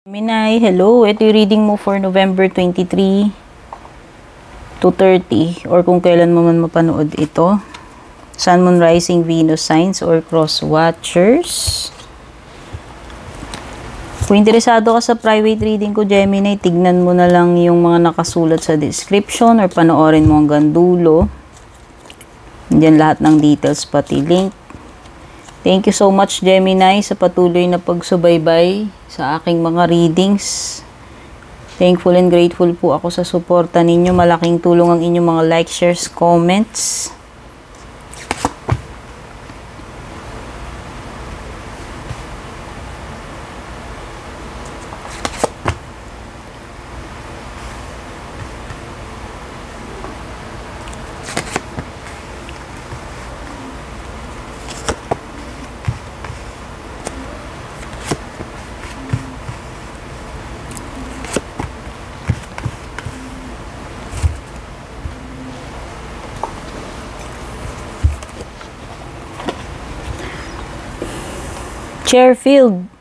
Minay, hello. Ito yung reading mo for November 23 to 30 or kung kailan mo man mapanood ito. Sun, Moon, Rising, Venus signs or cross watchers. Kung interesado ka sa private reading ko, Gemini, tignan mo na lang yung mga nakasulat sa description or panoorin mo hanggang dulo. Diyan lahat ng details pati link. Thank you so much, Gemini, sa patuloy na pagsubaybay sa aking mga readings. Thankful and grateful po ako sa suporta ninyo. Malaking tulong ang inyong mga likes, shares, comments. Chairfield.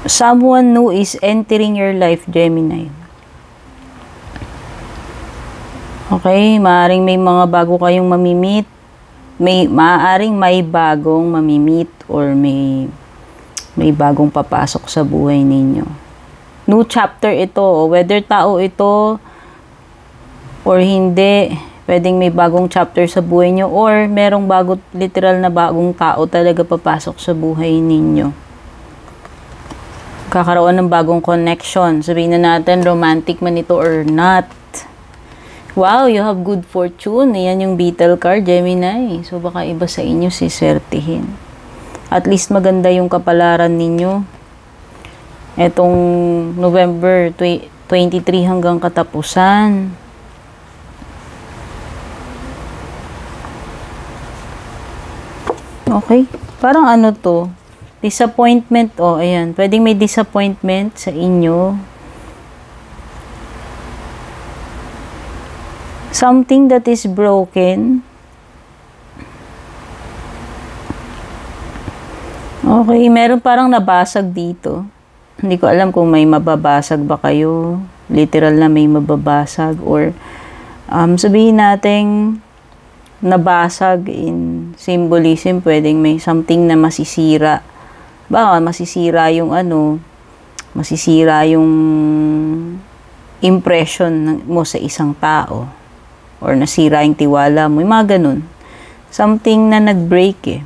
Someone new is entering your life, Gemini. Okay, maaaring may mga bago kayong mamimit. Maaaring may bagong mamimit or may bagong papasok sa buhay ninyo. New chapter ito, whether tao ito or hindi. Pwedeng may bagong chapter sa buhay nyo or merong literal na bagong tao talaga papasok sa buhay ninyo. Kakaroon ng bagong connection. Sabihin na natin, romantic man ito or not. Wow, you have good fortune. Ayan yung Beetle card, Gemini. So, baka iba sa inyo sisertihin. At least maganda yung kapalaran ninyo. Etong November 23 hanggang katapusan. Okay? Parang ano to? Disappointment. Oh, ayan. Pwedeng may disappointment sa inyo. Something that is broken. Okay. Meron parang nabasag dito. Hindi ko alam kung may mababasag ba kayo. Literal na may mababasag. Or sabihin natin nabasag in symbolism, pwedeng may something na masisira. Baka masisira yung masisira yung impression mo sa isang tao. Or nasira yung tiwala mo. Yung mga ganun. Something na nag-break eh.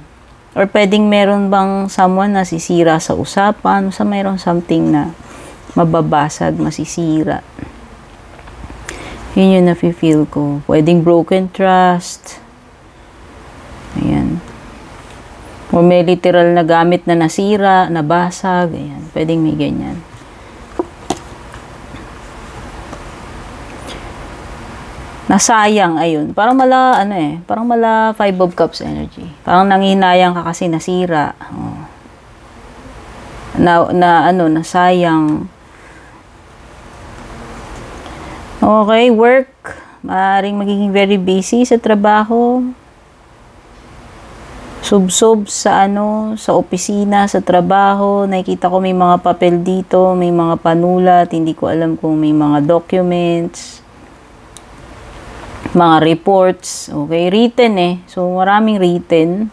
Or pwedeng meron bang someone na sisira sa usapan. So mayroon something na mababasag, masisira. Yun yung nafe-feel ko. Pwedeng broken trust. Ayan. O may literal na gamit na nasira, nabasag. Ayan. Pwedeng may ganyan. Nasayang, ayun. Parang parang mala 5 of Cups energy. Parang nanginayang ka kasi nasira. Oh. Nasayang. Okay, work. Maaaring magiging very busy sa trabaho. Sub-sub sa sa opisina, sa trabaho. Nakikita ko may mga papel dito, may mga panulat. Hindi ko alam kung may mga documents. Mga reports. Okay, written eh. So, maraming written.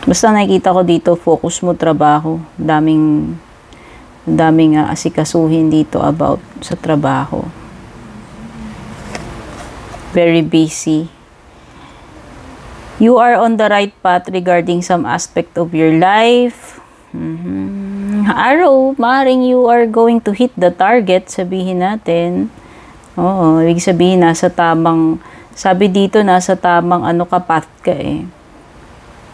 Basta nakikita ko dito, focus mo trabaho. Daming asikasuhin dito about sa trabaho. Very busy. You are on the right path regarding some aspect of your life. Arrow, maaaring you are going to hit the target, sabihin natin. Oo, ibig sabihin sabi dito nasa tamang path ka eh.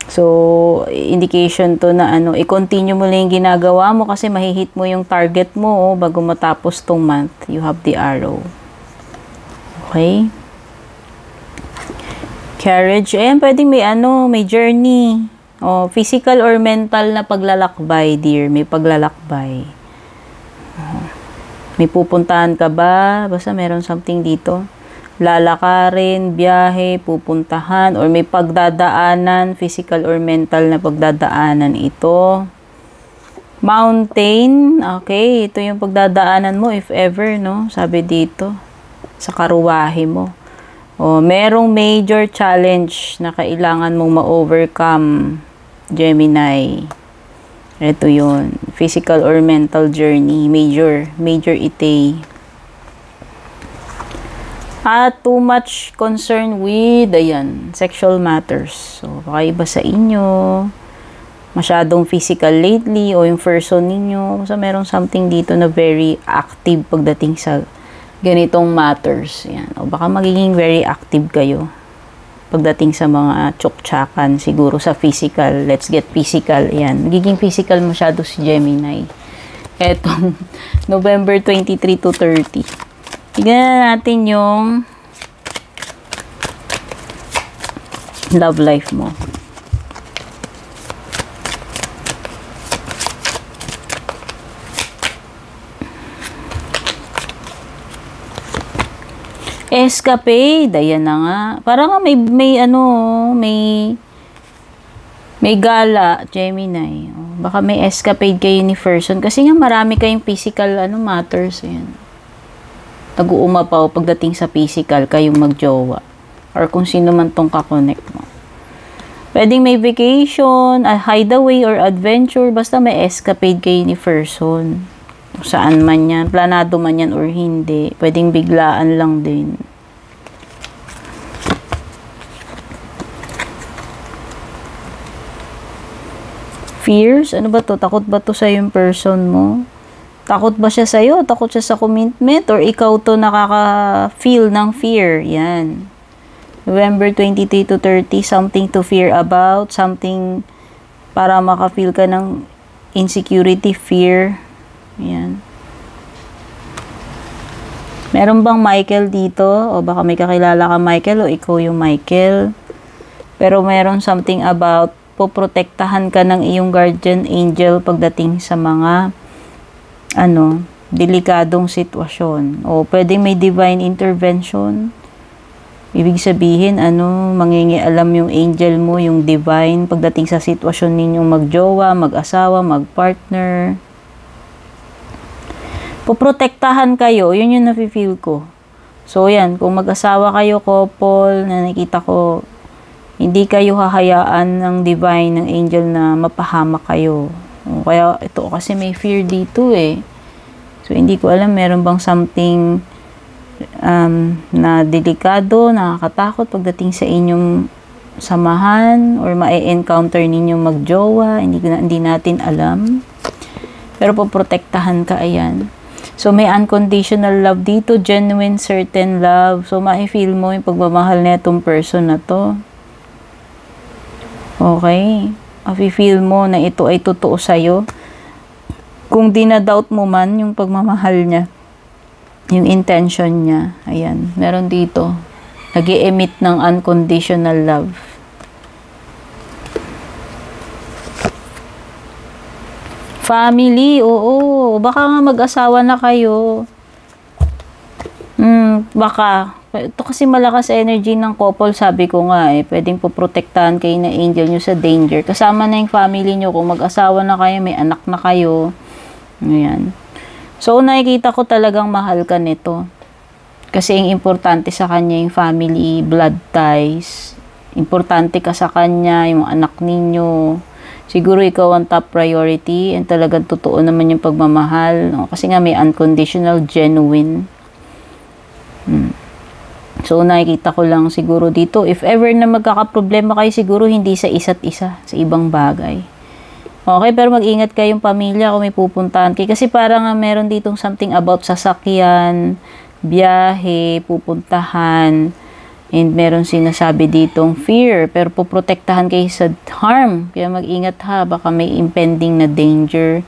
So, indication to na i-continue mo lang yung ginagawa mo kasi mahihit mo yung target mo bago matapos tong month. You have the arrow. Okay? Carriage. Ayan, pwedeng may journey. O, physical or mental na paglalakbay, dear. May paglalakbay. May pupuntahan ka ba? Basta meron something dito. lalakarin, biyahe, pupuntahan, or may pagdadaanan, physical or mental na pagdadaanan ito. Mountain, okay, ito yung pagdadaanan mo if ever, no? Sabi dito, sa karuwahe mo. O, merong major challenge na kailangan mong ma-overcome, Gemini. Ito yun, physical or mental journey, major ite. At too much concern with, ayan, sexual matters. So, baka iba sa inyo, masyadong physical lately, o yung person ninyo, so merong something dito na very active pagdating sa ganitong matters. Ayan. O baka magiging very active kayo pagdating sa mga tsuktsakan, siguro sa physical. Let's get physical. Ayan. Magiging physical masyado si Gemini. Etong November 23 to 30. Tignan na natin yung love life mo. Escapade, ayan na nga. Parang may gala, Gemini. Baka may escapade kayo ni person. Kasi nga marami kayong physical matters. Ayan. Nag-uumapaw pagdating sa physical, kayong magjowa. Or kung sino man tong kakonect mo. Pwedeng may vacation, a hideaway, or adventure. Basta may escapade kayo ni person. Saan man yan, planado man yan or hindi. Pwedeng biglaan lang din. Fears? Ano ba to? Takot ba to sa yung person mo? Takot ba siya sa'yo? Takot siya sa commitment? Or ikaw to nakaka-feel ng fear? Yan. November 23 to 30, something to fear about. Something para maka-feel ka ng insecurity, fear. Yan. Meron bang Michael dito? O baka may kakilala ka Michael o ikaw yung Michael. Pero meron something about poprotektahan ka ng iyong guardian angel pagdating sa mga delikadong sitwasyon. O pwedeng may divine intervention. Ibig sabihin, mangingialam yung angel mo, yung divine pagdating sa sitwasyon ninyong magjowa, mag-asawa, mag-partner. Poprotektahan kayo, yun yung nafe-feel ko. So, yan, kung mag-asawa kayo, couple, na nakita ko, hindi kayo hahayaan ng divine, ng angel na mapahamak kayo. O, kaya, ito kasi may fear dito eh. So, hindi ko alam, meron bang something na delikado, nakakatakot pagdating sa inyong samahan, or ma-encounter ninyong magjowa, hindi natin alam. Pero poprotektahan ka, ayan. So, may unconditional love dito, genuine, certain love. So, ma-feel mo yung pagmamahal na itong person na to. Okay? Ma-feel mo na ito ay totoo sa'yo. Kung dinadoubt mo man yung pagmamahal niya, yung intention niya, ayan, meron dito. Nag-i-emit ng unconditional love. Family, oo. Baka nga mag-asawa na kayo. Baka. Ito kasi malakas energy ng couple, sabi ko nga eh. Pwedeng poprotektahan kayo na angel nyo sa danger. Kasama na yung family nyo. Kung mag-asawa na kayo, may anak na kayo. Ayan. So, nakikita ko talagang mahal ka nito. Kasi ang importante sa kanya yung family, blood ties. Importante ka sa kanya, yung anak ninyo. Siguro ikaw ang top priority and talagang totoo naman yung pagmamahal. No? Kasi nga may unconditional, genuine. So, nakikita ko lang siguro dito, if ever na magkakaproblema kayo, siguro hindi sa isa't isa, sa ibang bagay. Okay, pero mag-ingat kayong pamilya kung may pupuntahan kayo. Kasi parang meron ditong something about sasakyan, biyahe, pupuntahan. And meron sinasabi ditong fear, pero poprotektahan kayo sa harm. Kaya mag-ingat ha, baka may impending na danger.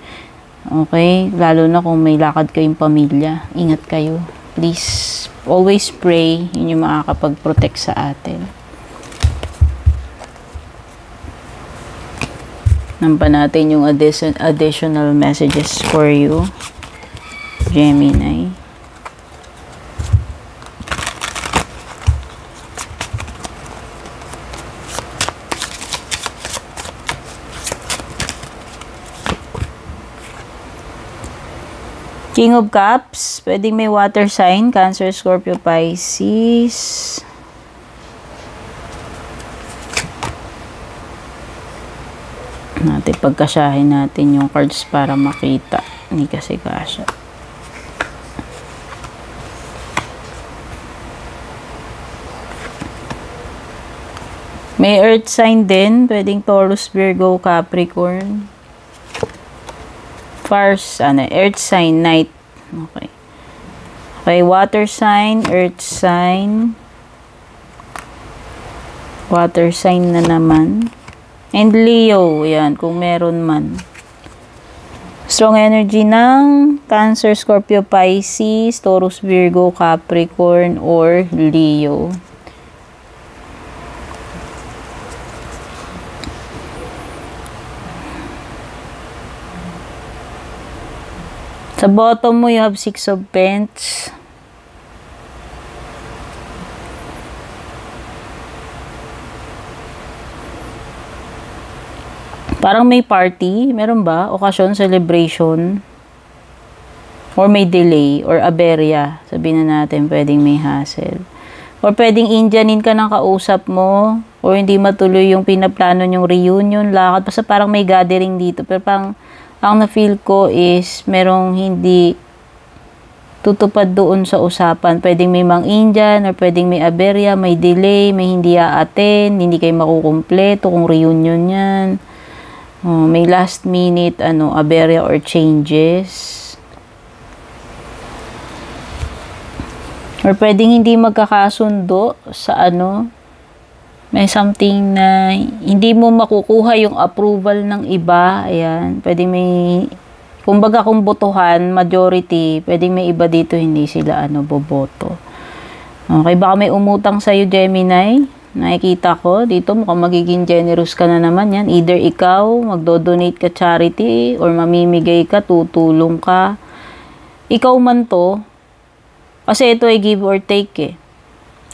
Okay? Lalo na kung may lakad kayong pamilya. Ingat kayo. Please, always pray. Yun yung makakapag-protect sa atin. Nampan natin yung additional messages for you, Gemini. King of Cups, pwedeng may water sign, Cancer, Scorpio, Pisces. Natin pagkasyahin natin yung cards para makita. Hindi kasi kasya. May earth sign din, pwedeng Taurus, Virgo, Capricorn. First, earth sign, night. Okay. Okay, water sign, earth sign. Water sign na naman. And Leo, yan, kung meron man. Strong energy ng Cancer, Scorpio, Pisces, Taurus, Virgo, Capricorn, or Leo. Sa bottom mo, you have 6 of Pentacles. Parang may party. Meron ba? Okasyon, celebration. Or may delay. Or aberya. Sabihin na natin, pwedeng may hassle. Or pwedeng Indianin ka ng kausap mo. Or hindi matuloy yung pinaplano yung reunion, lakad. Basta parang may gathering dito. Pero parang ang na-feel ko is merong hindi tutupad doon sa usapan. Pwedeng may mang-Indian or pwedeng may aberya, may delay, may hindi a-attend, hindi kayo makukumpleto kung reunion yan. May last minute aberya or changes. Or pwedeng hindi magkakasundo sa may something na hindi mo makukuha yung approval ng iba. Ayan. Pwede may, kumbaga kung botohan, majority, pwede may iba dito, hindi sila boboto. Okay, baka may umutang sa'yo, Gemini. Nakikita ko, dito mukhang magiging generous ka na naman yan. Either ikaw, magdo-donate ka charity, or mamimigay ka, tutulong ka. Ikaw man to, kasi ito ay give or take eh.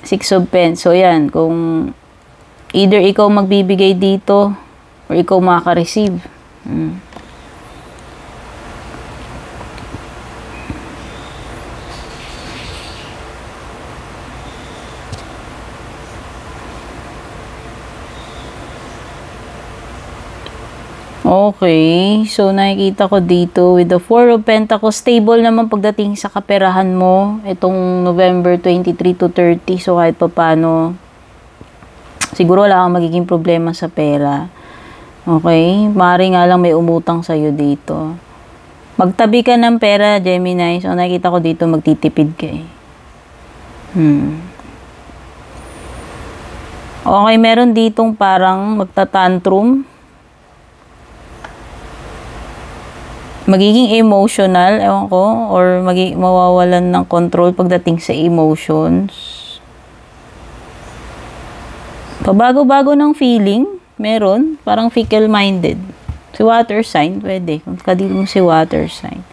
6 of Pentacles. So yan, kung either ikaw magbibigay dito or ikaw makaka-receive. Okay, so nakikita ko dito with the 4 of Pentacles, stable naman pagdating sa kaperahan mo itong November 23 to 30. So kahit pa paano, siguro wala kang magiging problema sa pera. Okay, maaari nga lang may umutang sa'yo dito. Magtabi ka ng pera, Gemini. So nakikita ko dito magtitipid ka eh. Okay, meron ditong parang magta-tantrum. Magiging emotional, ewan ko, or mawawalan ng control pagdating sa emotions. Pabago-bago ng feeling, meron, parang fickle-minded. Si water sign, pwede, kung kadil mo si water sign.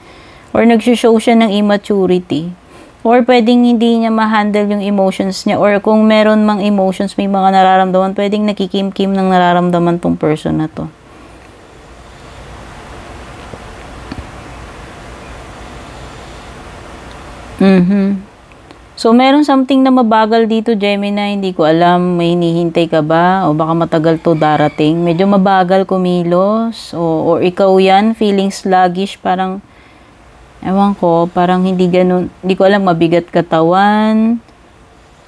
Or nag-show siya ng immaturity. Or pwedeng hindi niya ma-handle yung emotions niya. Or kung meron mang emotions, may mga nararamdaman, pwedeng nakikim-kim ng nararamdaman tong person na to. So, meron something na mabagal dito, Gemini. Hindi ko alam, may hinihintay ka ba? O baka matagal to darating. Medyo mabagal kumilos. Or ikaw yan, feeling sluggish. Parang, ewan ko, parang hindi ganun. Hindi ko alam, mabigat katawan.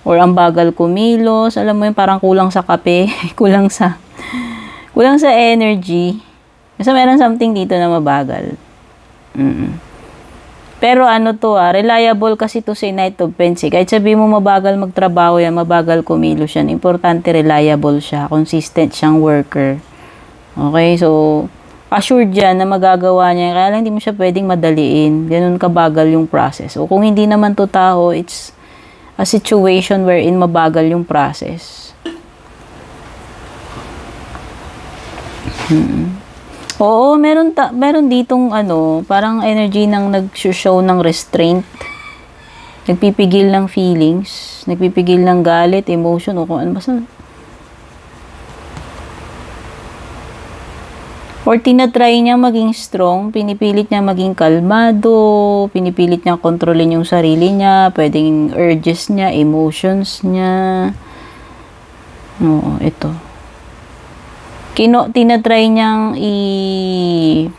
Or ang bagal kumilos. Alam mo yun, parang kulang sa kape. kulang sa energy. Kasi meron something dito na mabagal. Pero reliable kasi to si Knight of Pentacles. Kahit sabihin mo mabagal magtrabaho yan, mabagal kumilos yan. Importante, reliable siya. Consistent siyang worker. Okay, so, assured yan na magagawa niya. Kaya lang hindi mo siya pwedeng madaliin. Ganun kabagal yung process. O kung hindi naman to tao, it's a situation wherein mabagal yung process. Oo, meron ditong parang energy ng nag-show ng restraint. Nagpipigil ng feelings, nagpipigil ng galit, emotion, o kung ano. Basta Or tinatry niya maging strong, pinipilit niya maging kalmado, pinipilit niya kontrolin yung sarili niya, pwedeng urges niya, emotions niya. Oo, ito. Tinatry niyang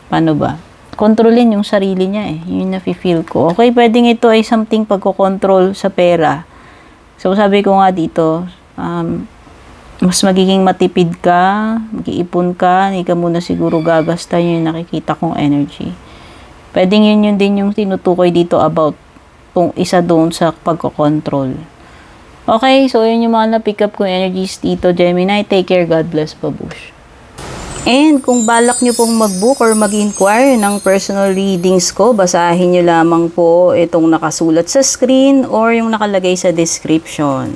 paano ba? Kontrolin yung sarili niya eh. Yun nafe-feel ko. Okay, pwedeng ito ay something pagkocontrol sa pera. So, sabi ko nga dito, mas magiging matipid ka, mag-iipon ka, hindi ka muna siguro gagasta, yun yung nakikita kong energy. Pwedeng yun din yung tinutukoy dito about kung isa doon sa pagkocontrol. Okay, so yun yung mga na-pick up kong energies dito, Gemini. Take care, God bless, babush. And kung balak nyo pong mag-book or mag-inquire ng personal readings ko, basahin nyo lamang po itong nakasulat sa screen or yung nakalagay sa description.